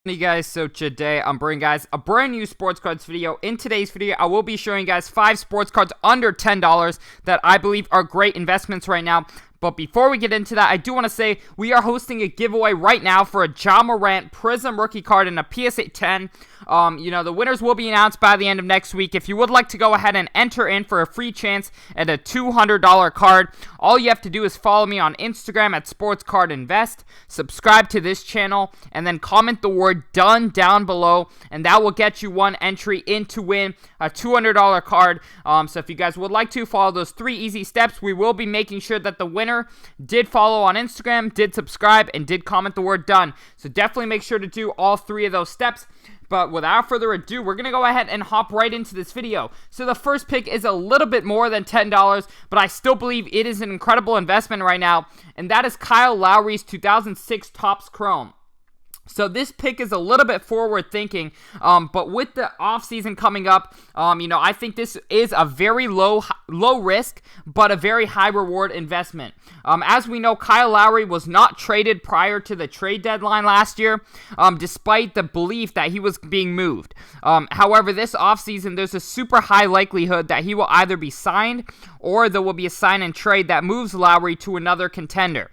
Hey guys, so today I'm bringing guys a brand new sports cards video. In today's video, I will be showing you guys 5 sports cards under $10 that I believe are great investments right now. But before we get into that, I do want to say we are hosting a giveaway right now for a Ja Morant Prism rookie card and a PSA 10. The winners will be announced by the end of next week. If you would like to go ahead and enter in for a free chance at a $200 card, all you have to do is follow me on Instagram at SportsCardInvest, subscribe to this channel, and then comment the word DONE down below, and that will get you one entry in to win a $200 card. So if you guys would like to follow those 3 easy steps, we will be making sure that the winner did follow on Instagram, did subscribe, and did comment the word DONE. So definitely make sure to do all 3 of those steps. But without further ado, we're going to go ahead and hop right into this video. So the first pick is a little bit more than $10, but I still believe it is an incredible investment right now, and that is Kyle Lowry's 2006 Topps Chrome. So this pick is a little bit forward thinking, but with the offseason coming up, I think this is a very low risk, but a very high reward investment. As we know, Kyle Lowry was not traded prior to the trade deadline last year, despite the belief that he was being moved. However, this offseason, there's a super high likelihood that he will either be signed or there will be a sign and trade that moves Lowry to another contender.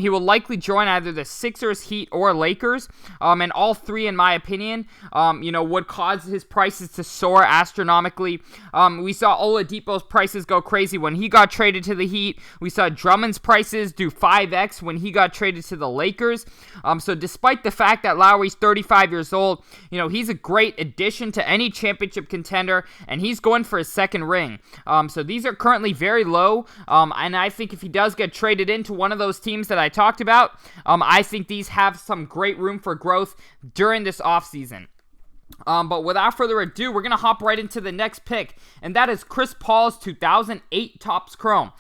He will likely join either the Sixers, Heat, or Lakers, and all 3, in my opinion, would cause his prices to soar astronomically. We saw Oladipo's prices go crazy when he got traded to the Heat. We saw Drummond's prices do 5x when he got traded to the Lakers. So despite the fact that Lowry's 35 years old, he's a great addition to any championship contender, and he's going for his 2nd ring. So these are currently very low, and I think if he does get traded into one of those teams that I talked about, I think these have some great room for growth during this offseason. But without further ado, we're going to hop right into the next pick, and that is Chris Paul's 2008 Topps Chrome.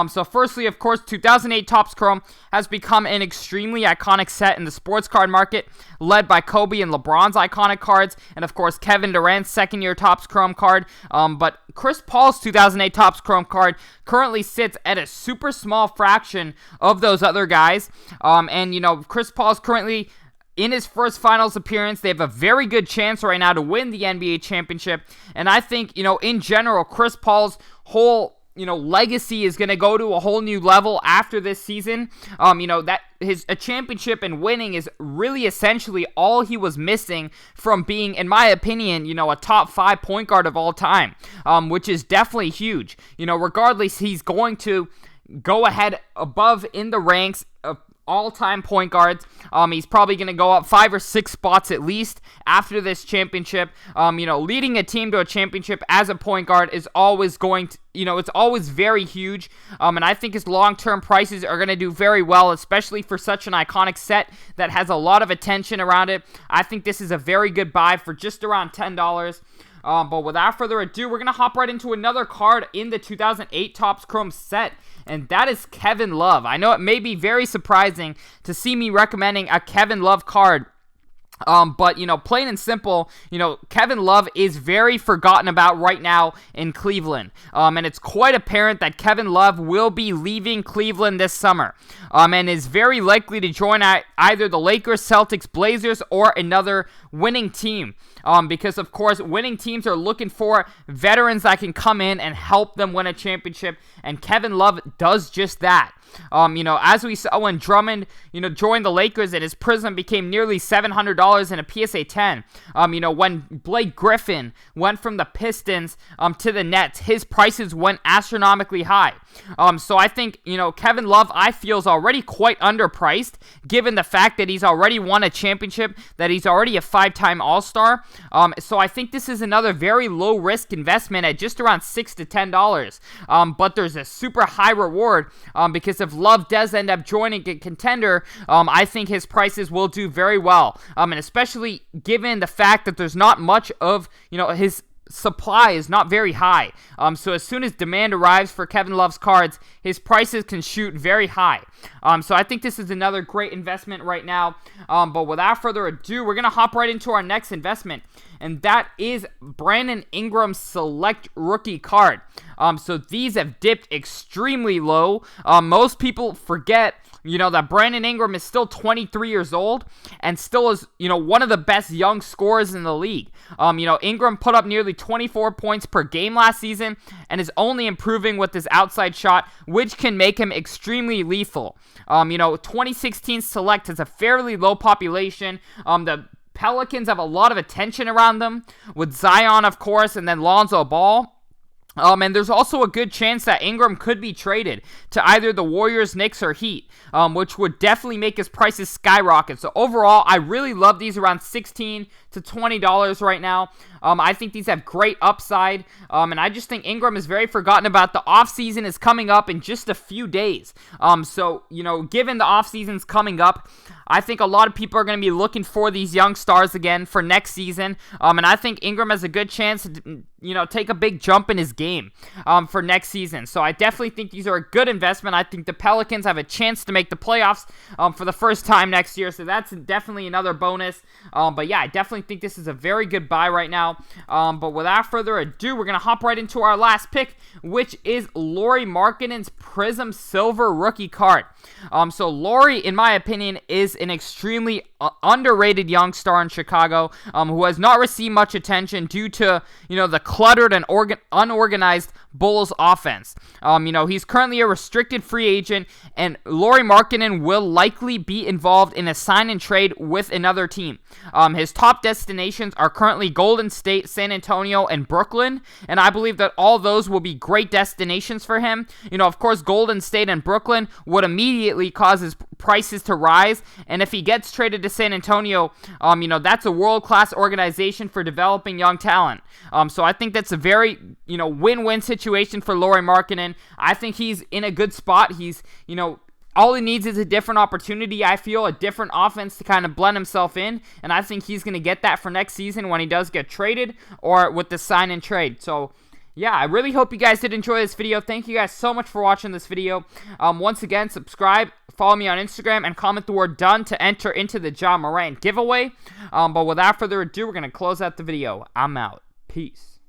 So firstly, of course, 2008 Topps Chrome has become an extremely iconic set in the sports card market, led by Kobe and LeBron's iconic cards, and of course, Kevin Durant's second-year Topps Chrome card. But Chris Paul's 2008 Topps Chrome card currently sits at a super small fraction of those other guys. Chris Paul's currently in his first finals appearance. They have a very good chance right now to win the NBA championship. And I think, in general, Chris Paul's whole, legacy is going to go to a whole new level after this season. That a championship and winning is really essentially all he was missing from being, in my opinion, a top 5 point guard of all time, which is definitely huge. Regardless, he's going to go ahead above in the ranks of all-time point guards. He's probably going to go up 5 or 6 spots at least after this championship. Leading a team to a championship as a point guard is always going to, it's always very huge. And I think his long-term prices are going to do very well, especially for such an iconic set that has a lot of attention around it. I think this is a very good buy for just around $10. But without further ado, we're going to hop right into another card in the 2008 Topps Chrome set, and that is Kevin Love. I know it may be very surprising to see me recommending a Kevin Love card. But, plain and simple, Kevin Love is very forgotten about right now in Cleveland. And it's quite apparent that Kevin Love will be leaving Cleveland this summer. And is very likely to join either the Lakers, Celtics, Blazers, or another winning team. Because, of course, winning teams are looking for veterans that can come in and help them win a championship. And Kevin Love does just that. As we saw when Drummond, joined the Lakers and his Prism became nearly $700 in a PSA 10. When Blake Griffin went from the Pistons to the Nets, his prices went astronomically high. So I think, Kevin Love, I feel, is already quite underpriced, given the fact that he's already won a championship, that he's already a 5-time All-Star. So I think this is another very low-risk investment at just around $6 to $10. But there's a super high reward because if Love does end up joining a contender, I think his prices will do very well. And especially given the fact that there's not much of, his supply is not very high. So as soon as demand arrives for Kevin Love's cards, his prices can shoot very high. So I think this is another great investment right now. But without further ado, we're going to hop right into our next investment, and that is Brandon Ingram's Select Rookie card. So these have dipped extremely low. Most people forget that Brandon Ingram is still 23 years old and still is, one of the best young scorers in the league. Ingram put up nearly 24 points per game last season and is only improving with his outside shot, which can make him extremely lethal. 2016 select has a fairly low population. The Pelicans have a lot of attention around them, with Zion, of course, and then Lonzo Ball. And there's also a good chance that Ingram could be traded to either the Warriors, Knicks, or Heat, which would definitely make his prices skyrocket. So overall, I really love these around $16 to $20 right now. I think these have great upside, and I just think Ingram is very forgotten about. The offseason is coming up in just a few days. So, given the offseason's coming up, I think a lot of people are going to be looking for these young stars again for next season, and I think Ingram has a good chance to, take a big jump in his game for next season. So I definitely think these are a good investment. I think the Pelicans have a chance to make the playoffs for the first time next year, so that's definitely another bonus. But yeah, I definitely think this is a very good buy right now. But without further ado, we're going to hop right into our last pick, which is Lauri Markkanen's Prism Silver rookie card. So Laurie, in my opinion, is an extremely underrated young star in Chicago, who has not received much attention due to, the cluttered and unorganized Bulls offense. He's currently a restricted free agent, and Lauri Markkanen will likely be involved in a sign and trade with another team. His top destinations are currently Golden State, San Antonio, and Brooklyn, and I believe that all those will be great destinations for him. Of course, Golden State and Brooklyn would immediately cause his prices to rise, and if he gets traded to San Antonio, that's a world-class organization for developing young talent. So I think that's a very, win-win situation for Lauri Markkanen. I think he's in a good spot. He's, all he needs is a different opportunity, I feel, a different offense to kind of blend himself in, and I think he's going to get that for next season when he does get traded or with the sign and trade. So yeah, I really hope you guys did enjoy this video. Thank you guys so much for watching this video. Once again, subscribe, follow me on Instagram, and comment the word done to enter into the Ja Morant giveaway. But without further ado, we're going to close out the video. I'm out. Peace.